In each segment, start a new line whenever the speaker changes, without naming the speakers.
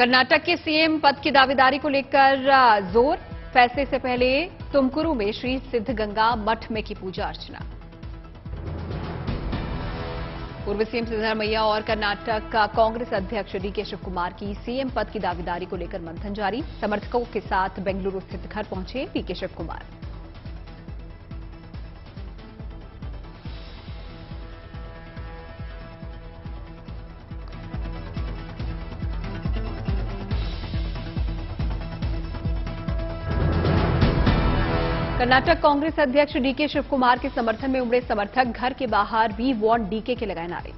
कर्नाटक के सीएम पद की दावेदारी को लेकर जोर। फैसले से पहले तुमकुरू में श्री सिद्धगंगा मठ में की पूजा अर्चना। पूर्व सीएम सिद्धरामैया और कर्नाटक का कांग्रेस अध्यक्ष डीके शिव कुमार की सीएम पद की दावेदारी को लेकर मंथन जारी। समर्थकों के साथ बेंगलुरु स्थित घर पहुंचे डीके शिव कुमार। कर्नाटक कांग्रेस अध्यक्ष डीके शिव कुमार के समर्थन में उमड़े समर्थक घर के बाहर वी वांट डीके के लगाए नारे।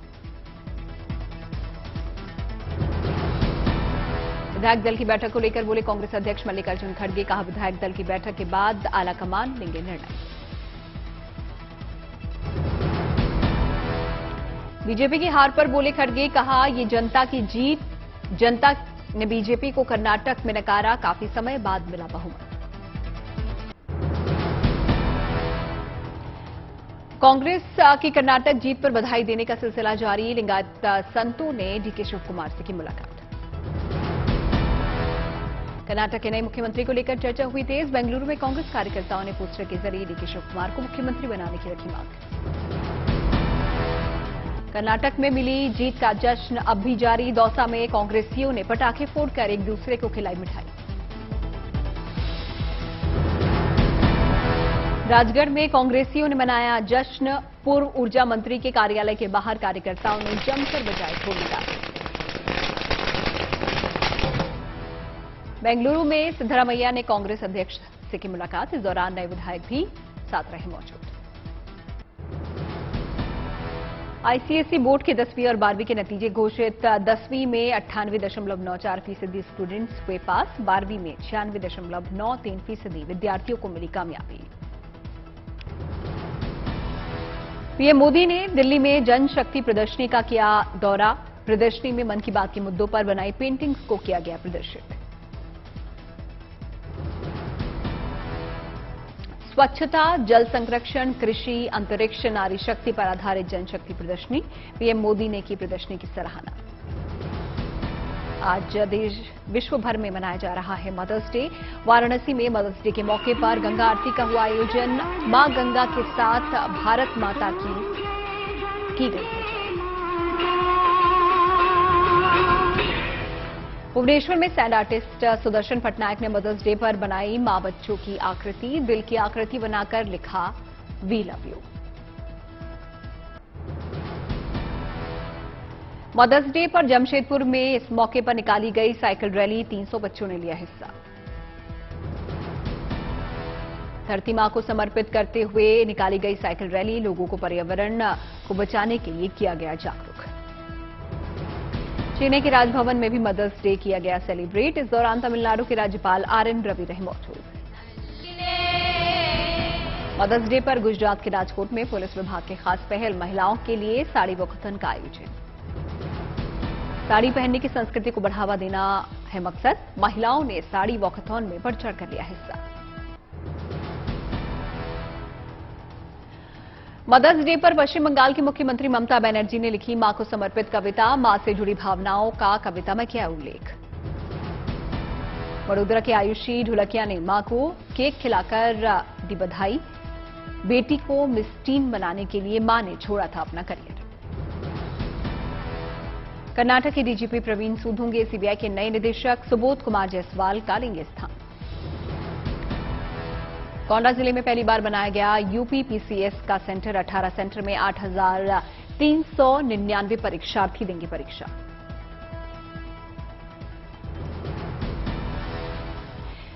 विधायक दल की बैठक को लेकर बोले कांग्रेस अध्यक्ष मल्लिकार्जुन खड़गे। कहा, विधायक दल की बैठक के बाद आलाकमान लेंगे निर्णय। बीजेपी की हार पर बोले खड़गे। कहा, ये जनता की जीत। जनता ने बीजेपी को कर्नाटक में नकारा। काफी समय बाद मिला बहुमत। कांग्रेस की कर्नाटक जीत पर बधाई देने का सिलसिला जारी। लिंगायत संतों ने डीके शिव कुमार से की मुलाकात। कर्नाटक के नए मुख्यमंत्री को लेकर चर्चा हुई तेज। बेंगलुरु में कांग्रेस कार्यकर्ताओं ने पोस्टर के जरिए डीके शिव कुमार को मुख्यमंत्री बनाने की रखी मांग। कर्नाटक में मिली जीत का जश्न अब भी जारी। दौसा में कांग्रेसियों ने पटाखे फोड़कर एक दूसरे को खिलाई मिठाई। राजगढ़ में कांग्रेसियों ने मनाया जश्न। पूर्व ऊर्जा मंत्री के कार्यालय के बाहर कार्यकर्ताओं ने जमकर बजाए ढोल नगाड़े। बेंगलुरु में सिद्धरामैया ने कांग्रेस अध्यक्ष से की मुलाकात। इस दौरान नए विधायक भी साथ रहे मौजूद। आईसीएसई बोर्ड के 10वीं और 12वीं के नतीजे घोषित। 10वीं में 98.94% स्टूडेंट्स हुए पास। 12वीं में 96.93% विद्यार्थियों को मिली कामयाबी। पीएम मोदी ने दिल्ली में जनशक्ति प्रदर्शनी का किया दौरा। प्रदर्शनी में मन की बात के मुद्दों पर बनाई पेंटिंग्स को किया गया प्रदर्शित। स्वच्छता, जल संरक्षण, कृषि, अंतरिक्ष, नारी शक्ति पर आधारित जनशक्ति प्रदर्शनी। पीएम मोदी ने की प्रदर्शनी की सराहना। आज देश विश्व भर में मनाया जा रहा है मदर्स डे। वाराणसी में मदर्स डे के मौके पर गंगा आरती का हुआ आयोजन। मां गंगा के साथ भारत माता की गई पूजा। भुवनेश्वर में सैंड आर्टिस्ट सुदर्शन पटनायक ने मदर्स डे पर बनाई मां बच्चों की आकृति। दिल की आकृति बनाकर लिखा we love you. Mother's day पर जमशेदपुर में इस मौके पर निकाली गई साइकिल रैली। 300 बच्चों ने लिया हिस्सा। धरती मां को समर्पित करते हुए निकाली गई साइकिल रैली। लोगों को पर्यावरण को बचाने के लिए किया गया जागरूक। चेन्नई के राजभवन में भी मदर्स डे किया गया सेलिब्रेट। इस दौरान तमिलनाडु के राज्यपाल आरएन रवि रहे मौजूद। मदर्स डे पर गुजरात के राजकोट में पुलिस विभाग की खास पहल। महिलाओं के लिए साड़ी वॉकथॉन का आयोजन। साड़ी पहनने की संस्कृति को बढ़ावा देना है मकसद। महिलाओं ने साड़ी वॉकथॉन में बढ़ चढ़कर लिया हिस्सा। मदर्स डे पर पश्चिम बंगाल की मुख्यमंत्री ममता बनर्जी ने लिखी मां को समर्पित कविता। मां से जुड़ी भावनाओं का कविता में किया उल्लेख। वडोदरा के आयुषी ढोलकिया ने मां को केक खिलाकर दी बधाई। बेटी को मिस्टीन बनाने के लिए मां ने छोड़ा था अपना करियर। कर्नाटक के डीजीपी प्रवीण सूद होंगे सीबीआई के नए निदेशक। सुबोध कुमार जायसवाल का लेंगे स्थान। गोंडा जिले में पहली बार बनाया गया यूपी पीसीएस का सेंटर। 18 सेंटर में 8,399 परीक्षार्थी देंगे परीक्षा।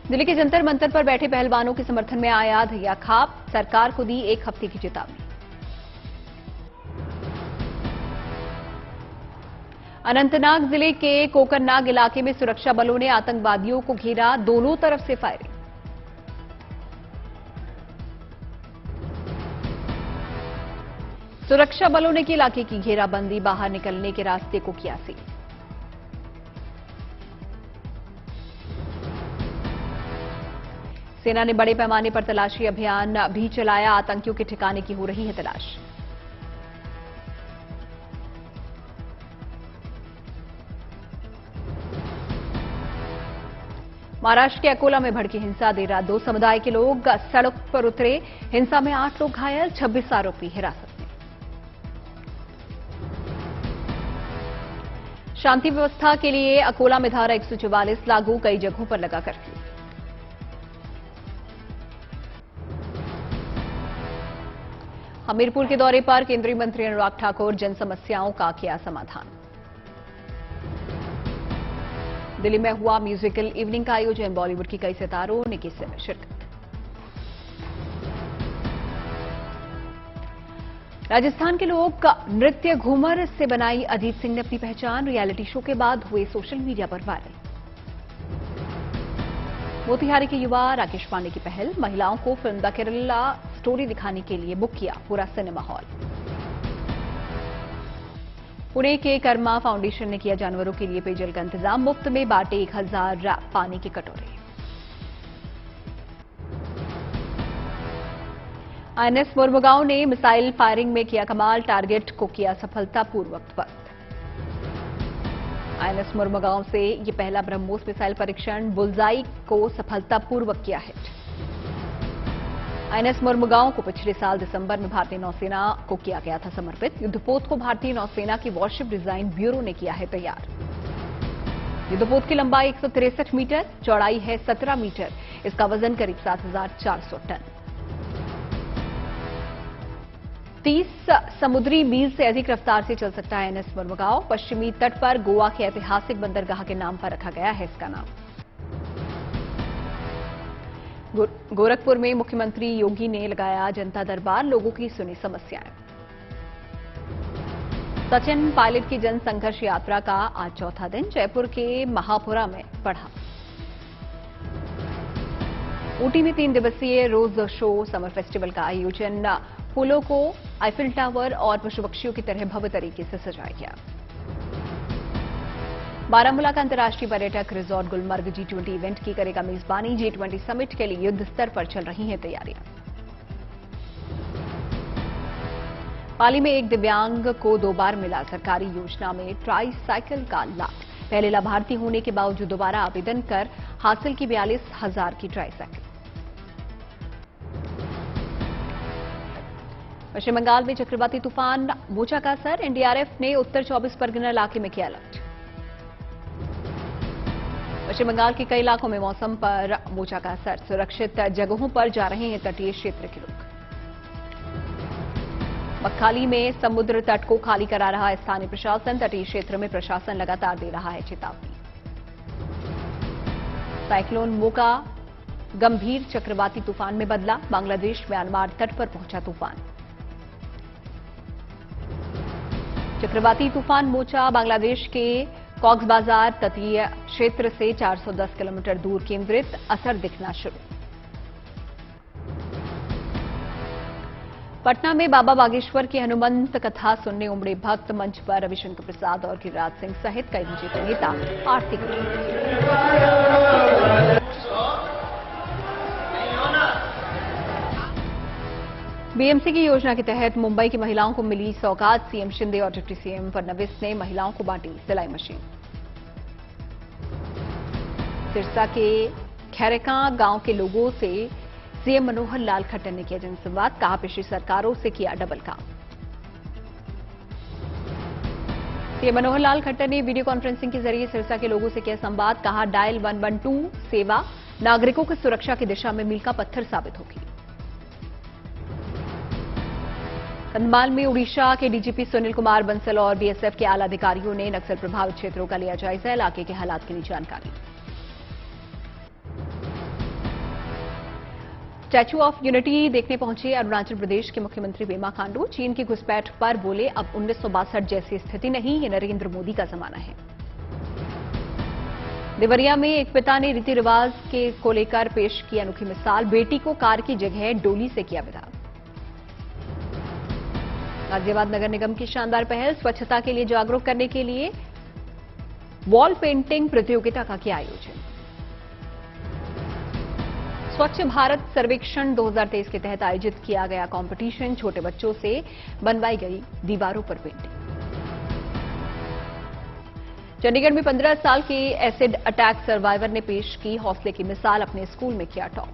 दिल्ली के जंतर मंतर पर बैठे पहलवानों के समर्थन में आया धैया खाप। सरकार को दी 1 हफ्ते की चेतावनी। अनंतनाग जिले के कोकरनाग इलाके में सुरक्षा बलों ने आतंकवादियों को घेरा। दोनों तरफ से फायरिंग। सुरक्षा बलों ने की इलाके की घेराबंदी। बाहर निकलने के रास्ते को किया सील। सेना ने बड़े पैमाने पर तलाशी अभियान भी चलाया। आतंकियों के ठिकाने की हो रही है तलाश। महाराष्ट्र के अकोला में भड़की हिंसा, देर रात 2 समुदाय के लोग सड़क पर उतरे। हिंसा में 8 लोग घायल, 26 आरोपी हिरासत में। शांति व्यवस्था के लिए अकोला में धारा 144 लागू, कई जगहों पर लगा कर्फ्यू। हमीरपुर के दौरे पर केंद्रीय मंत्री अनुराग ठाकुर, जन समस्याओं का किया समाधान। दिल्ली में हुआ म्यूजिकल इवनिंग का आयोजन, बॉलीवुड की कई सितारों ने की शिरकत। राजस्थान के लोग नृत्य घूमर से बनाई अजीत सिंह ने अपनी पहचान, रियलिटी शो के बाद हुए सोशल मीडिया पर वायरल। मोतिहारी के युवा राकेश पांडे की पहल, महिलाओं को फिल्म द केरला स्टोरी दिखाने के लिए बुक किया पूरा सिनेमा हॉल। पुणे के कर्मा फाउंडेशन ने किया जानवरों के लिए पेयजल का इंतजाम, मुफ्त में बांटे 1000 पानी के कटोरे। आईएनएस मुर्मुगांव ने मिसाइल फायरिंग में किया कमाल, टारगेट को किया सफलतापूर्वक ध्वस्त। आईएनएस मुर्मुगांव से ये पहला ब्रह्मोस मिसाइल परीक्षण, बुलजाई को सफलतापूर्वक किया हिट। आईएनएस मुर्मुगांव को पिछले साल दिसंबर में भारतीय नौसेना को किया गया था समर्पित। युद्धपोत को भारतीय नौसेना की वॉरशिप डिजाइन ब्यूरो ने किया है तैयार। युद्धपोत की लंबाई 163 मीटर, चौड़ाई है 17 मीटर, इसका वजन करीब 7400 टन। 30 समुद्री मील से अधिक रफ्तार से चल सकता है आईएनएस मुर्मुगांव। पश्चिमी तट पर गोवा के ऐतिहासिक बंदरगाह के नाम पर रखा गया है इसका नाम। गोरखपुर में मुख्यमंत्री योगी ने लगाया जनता दरबार, लोगों की सुनी समस्याएं। सचिन पायलट की जन संघर्ष यात्रा का आज चौथा दिन, जयपुर के महापुरा में बढ़ा। ऊटी में 3 दिवसीय रोज शो समर फेस्टिवल का आयोजन, फूलों को आईफिल टावर और पशु पक्षियों की तरह भव्य तरीके से सजाया गया। बारामूला का अंतर्राष्ट्रीय पर्यटक रिजॉर्ट गुलमर्ग G20 इवेंट की करेगा मेजबानी, G20 समिट के लिए युद्ध स्तर पर चल रही हैं तैयारियां। पाली में एक दिव्यांग को 2 बार मिला सरकारी योजना में ट्राई साइकिल का लाभ। पहले लाभार्थी होने के बावजूद दोबारा आवेदन कर हासिल की 42,000 की ट्राई साइकिल। पश्चिम बंगाल में चक्रवाती तूफान मोचा का असर, एनडीआरएफ ने उत्तर 24 परगना इलाके में किया अलर्ट। पश्चिम बंगाल के कई इलाकों में मौसम पर मोचा का असर, सुरक्षित जगहों पर जा रहे हैं तटीय क्षेत्र के लोग। बकहाली में समुद्र तट को खाली करा रहा है स्थानीय प्रशासन, तटीय क्षेत्र में प्रशासन लगातार दे रहा है चेतावनी। साइक्लोन मोका गंभीर चक्रवाती तूफान में बदला, बांग्लादेश म्यांमार तट पर पहुंचा तूफान। चक्रवाती तूफान मोचा बांग्लादेश के कॉक्स बाजार तटीय क्षेत्र से 410 किलोमीटर दूर केंद्रित, असर दिखना शुरू। पटना में बाबा बागेश्वर की हनुमंत कथा सुनने उमड़े भक्त, मंच पर रविशंकर प्रसाद और गिरिराज सिंह सहित कई बीजेपी नेता आरती बीएमसी की योजना के तहत मुंबई की महिलाओं को मिली सौगात, सीएम शिंदे और डिप्टी सीएम फडणवीस ने महिलाओं को बांटी सिलाई मशीन। सिरसा के खैरेका गांव के लोगों से सीएम मनोहर लाल खट्टर ने किया जनसंवाद, कहा पिछली सरकारों से किया डबल काम। सीएम मनोहर लाल खट्टर ने वीडियो कॉन्फ्रेंसिंग के जरिए सिरसा के लोगों से किया संवाद, कहा डायल 112 सेवा नागरिकों की सुरक्षा की दिशा में मील का पत्थर साबित होगी। कंधमाल में उड़ीसा के डीजीपी सुनील कुमार बंसल और बीएसएफ के आला अधिकारियों ने नक्सल प्रभावित क्षेत्रों का लिया जायजा, इलाके के हालात की ली जानकारी। स्टैच्यू ऑफ यूनिटी देखने पहुंचे अरुणाचल प्रदेश के मुख्यमंत्री पेमा खांडू, चीन की घुसपैठ पर बोले अब 1962 जैसी स्थिति नहीं, ये नरेंद्र मोदी का जमाना है। देवरिया में एक पिता ने रीति रिवाज को लेकर पेश की अनोखी मिसाल, बेटी को कार की जगह डोली से किया विदा। गाजियाबाद नगर निगम की शानदार पहल, स्वच्छता के लिए जागरूक करने के लिए वॉल पेंटिंग प्रतियोगिता का किया आयोजन। स्वच्छ भारत सर्वेक्षण 2023 के तहत आयोजित किया गया कंपटीशन, छोटे बच्चों से बनवाई गई दीवारों पर पेंटिंग। चंडीगढ़ में 15 साल के एसिड अटैक सर्वाइवर ने पेश की हौसले की मिसाल, अपने स्कूल में किया टॉप।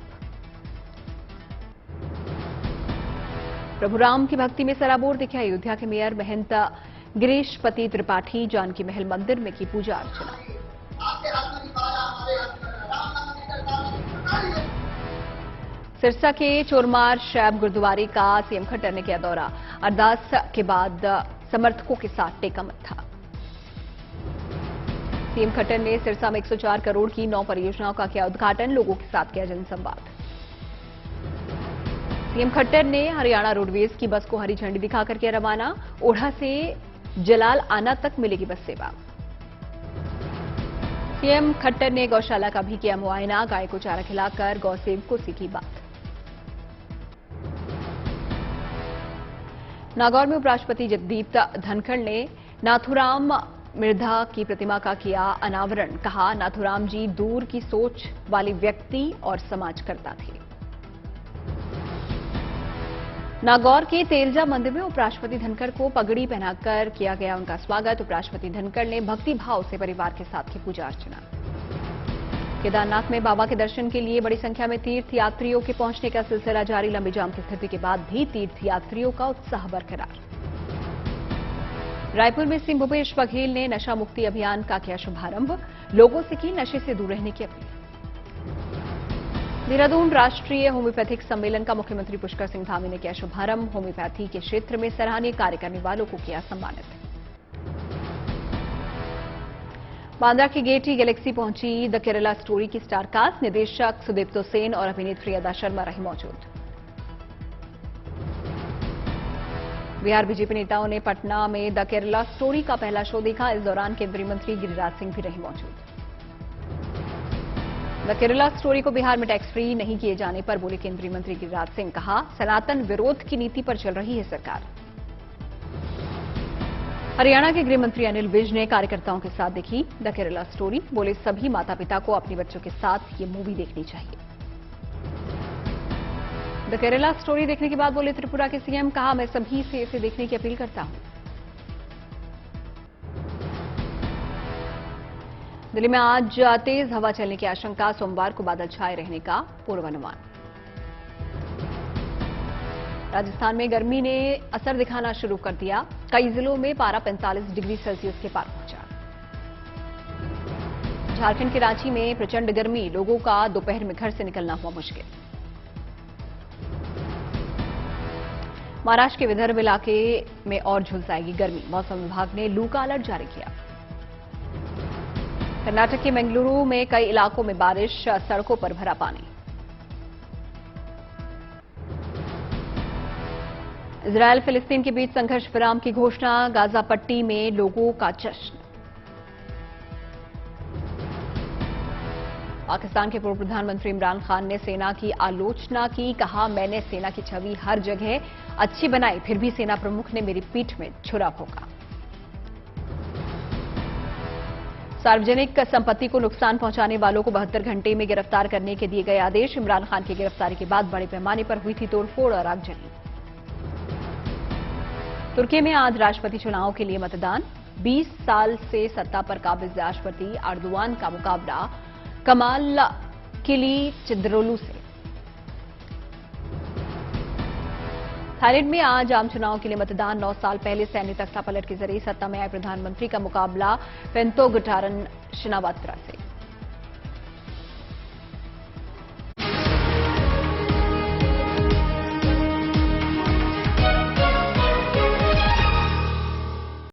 प्रभुराम की भक्ति में सराबोर दिखे अयोध्या के मेयर महंत गिरीश पति त्रिपाठी, जानकी महल मंदिर में की पूजा अर्चना। सिरसा के चोरमार शैब गुरुद्वारे का सीएम खट्टर ने किया दौरा, अरदास के बाद समर्थकों के साथ टेका मत्था। सीएम खट्टर ने सिरसा में 104 करोड़ की 9 परियोजनाओं का किया उद्घाटन, लोगों के साथ किया जनसंवाद। सीएम खट्टर ने हरियाणा रोडवेज की बस को हरी झंडी दिखाकर किया रवाना, ओढ़ा से जलाल आना तक मिलेगी बस सेवा। सीएम खट्टर ने गौशाला का भी किया मुआयना, गाय को चारा खिलाकर गौसेवकों से की बात। नागौर में उपराष्ट्रपति जगदीप धनखड़ ने नाथूराम मिर्धा की प्रतिमा का किया अनावरण, कहा नाथूराम जी दूर की सोच वाले व्यक्ति और समाजकर्ता थे। नागौर के तेलजा मंदिर में उपराष्ट्रपति धनखड़ को पगड़ी पहनाकर किया गया उनका स्वागत। उपराष्ट्रपति धनखड़ ने भक्ति भाव से परिवार के साथ की पूजा अर्चना। केदारनाथ में बाबा के दर्शन के लिए बड़ी संख्या में तीर्थ यात्रियों के पहुंचने का सिलसिला जारी, लंबी जाम की स्थिति के बाद भी तीर्थ यात्रियों का उत्साह बरकरार। रायपुर में सीएम भूपेश बघेल ने नशा मुक्ति अभियान का किया शुभारंभ, लोगों से की नशे से दूर रहने की अपील। देहरादून राष्ट्रीय होम्योपैथिक सम्मेलन का मुख्यमंत्री पुष्कर सिंह धामी ने किया शुभारंभ, होम्योपैथी के क्षेत्र में सराहनीय कार्य करने वालों को किया सम्मानित। बांद्रा के गेटी गैलेक्सी पहुंची द केरला स्टोरी की स्टार कास्ट, निदेशक सुदीप्तो सेन और अभिनेत्री अदा शर्मा रही मौजूद। बिहार बीजेपी नेताओं ने पटना में द केरला स्टोरी का पहला शो देखा, इस दौरान केंद्रीय मंत्री गिरिराज सिंह भी रहे मौजूद। द केरला स्टोरी को बिहार में टैक्स फ्री नहीं किए जाने पर बोले केंद्रीय मंत्री गिरिराज सिंह, कहा सनातन विरोध की नीति पर चल रही है सरकार। हरियाणा के गृह मंत्री अनिल विज ने कार्यकर्ताओं के साथ देखी द केरला स्टोरी, बोले सभी माता पिता को अपने बच्चों के साथ ये मूवी देखनी चाहिए। द केरला स्टोरी देखने के बाद बोले त्रिपुरा के सीएम, कहा मैं सभी से इसे देखने की अपील करता हूं। दिल्ली में आज तेज हवा चलने की आशंका, सोमवार को बादल छाए रहने का पूर्वानुमान। राजस्थान में गर्मी ने असर दिखाना शुरू कर दिया, कई जिलों में पारा 45 डिग्री सेल्सियस के पार पहुंचा। झारखंड के रांची में प्रचंड गर्मी, लोगों का दोपहर में घर से निकलना हुआ मुश्किल। महाराष्ट्र के विदर्भ इलाके में और झुलसाएगी गर्मी, मौसम विभाग ने लू का अलर्ट जारी किया। कर्नाटक के मंगलुरु में कई इलाकों में बारिश, सड़कों पर भरा पानी। इजरायल फिलिस्तीन के बीच संघर्ष विराम की घोषणा, गाजा पट्टी में लोगों का जश्न। पाकिस्तान के पूर्व प्रधानमंत्री इमरान खान ने सेना की आलोचना की, कहा मैंने सेना की छवि हर जगह अच्छी बनाई, फिर भी सेना प्रमुख ने मेरी पीठ में छुरा भोंका। सार्वजनिक संपत्ति को नुकसान पहुंचाने वालों को 72 घंटे में गिरफ्तार करने के दिए गए आदेश, इमरान खान की गिरफ्तारी के बाद बड़े पैमाने पर हुई थी तोड़फोड़ और आगजनी। तुर्की में आज राष्ट्रपति चुनाव के लिए मतदान, 20 साल से सत्ता पर काबिज राष्ट्रपति अर्दोआन का मुकाबला कमाल किलिचदारोग्लू से। थाईलैंड में आज आम चुनाव के लिए मतदान, 9 साल पहले सैन्य तख्तापलट के जरिए सत्ता में आए प्रधानमंत्री का मुकाबला पेंटोगुटारन शिनावात्रा से।